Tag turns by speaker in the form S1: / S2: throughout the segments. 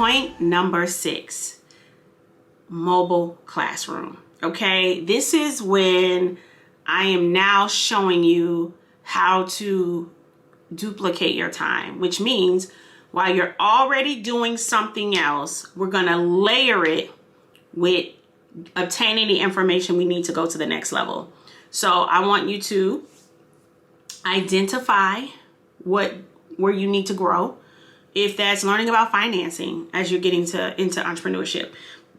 S1: point number 6, mobile classroom. Okay, this is when I am now showing you how to duplicate your time, which means while you're already doing something else, we're going to layer it with obtaining the information we need to go to the next level. So I want you to identify where you need to grow. If that's learning about financing as you're getting into entrepreneurship,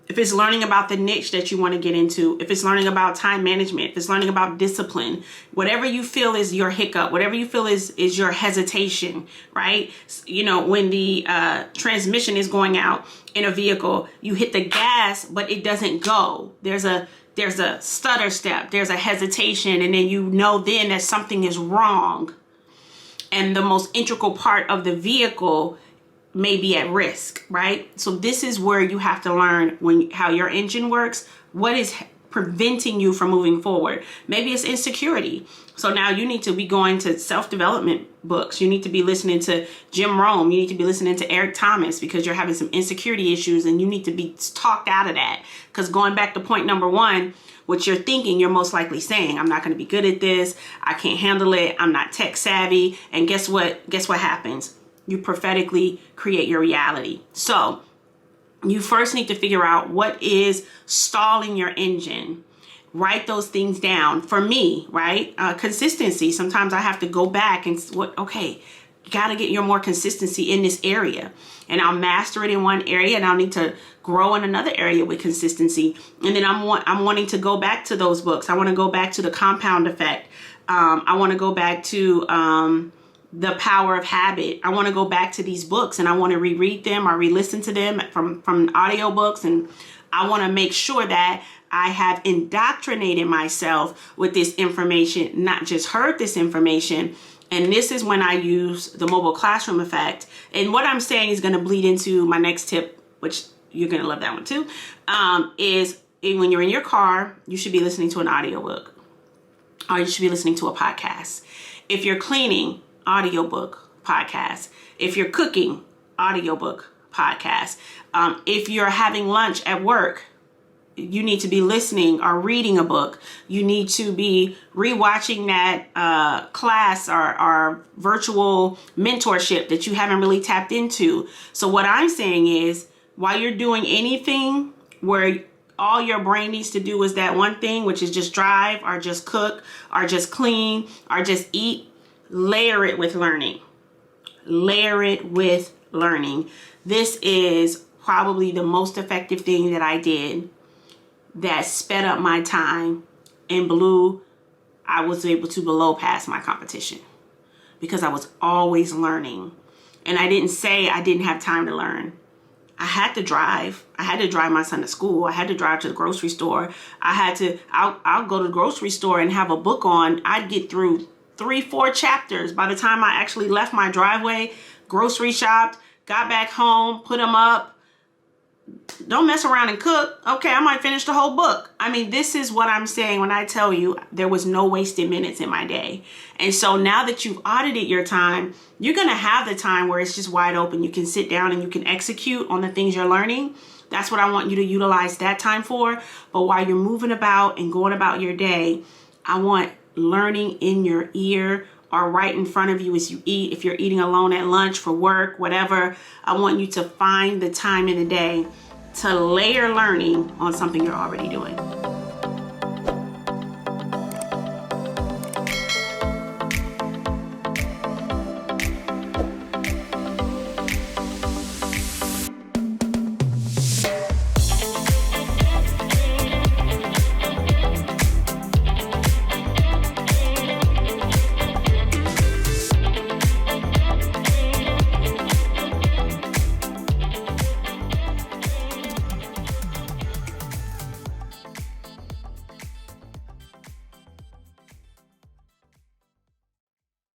S1: if it's learning about the niche that you want to get into, if it's learning about time management, if it's learning about discipline, whatever you feel is your hiccup, whatever you feel is your hesitation, right? You know, when the transmission is going out in a vehicle, you hit the gas, but it doesn't go. There's a stutter step, there's a hesitation, and then you know then that something is wrong. And the most integral part of the vehicle may be at risk, right? So this is where you have to learn how your engine works, what is preventing you from moving forward. Maybe it's insecurity. So now you need to be going to self-development books. You need to be listening to Jim Rohn. You need to be listening to Eric Thomas because you're having some insecurity issues and you need to be talked out of that. Because going back to point number 1, what you're thinking, you're most likely saying, I'm not going to be good at this. I can't handle it. I'm not tech savvy. And guess what? Guess what happens? You prophetically create your reality. So you first need to figure out what is stalling your engine. Write those things down. For me, right? Consistency. Sometimes I have to go back and okay, you got to get your more consistency in this area. And I'll master it in one area and I'll need to grow in another area with consistency. And then I'm wanting to go back to those books. I want to go back to the compound effect. I want to go back to The Power of Habit. I want to go back to these books and I want to reread them or re-listen to them from audiobooks. And I want to make sure that I have indoctrinated myself with this information, not just heard this information. And this is when I use the mobile classroom effect. And what I'm saying is going to bleed into my next tip, which you're going to love that one too, is when you're in your car, you should be listening to an audiobook or you should be listening to a podcast. If you're cleaning, audiobook, podcast. If you're cooking, audiobook, podcast. If you're having lunch at work, you need to be listening or reading a book. You need to be rewatching that class or virtual mentorship that you haven't really tapped into. So what I'm saying is, while you're doing anything where all your brain needs to do is that one thing, which is just drive or just cook or just clean or just eat, layer it with learning. Layer it with learning. This is probably the most effective thing that I did that sped up my time and I was able to blow past my competition because I was always learning. And I didn't say I didn't have time to learn. I had to drive. I had to drive my son to school. I had to drive to the grocery store. I'll go to the grocery store and have a book on. I'd get through 3-4 chapters by the time I actually left my driveway, grocery shopped, got back home, put them up. Don't mess around and cook. Okay, I might finish the whole book. I mean, this is what I'm saying when I tell you there was no wasted minutes in my day. And so now that you've audited your time, you're going to have the time where it's just wide open. You can sit down and you can execute on the things you're learning. That's what I want you to utilize that time for. But while you're moving about and going about your day, I want learning in your ear or right in front of you as you eat. If you're eating alone at lunch, for work, whatever, I want you to find the time in the day to layer learning on something you're already doing.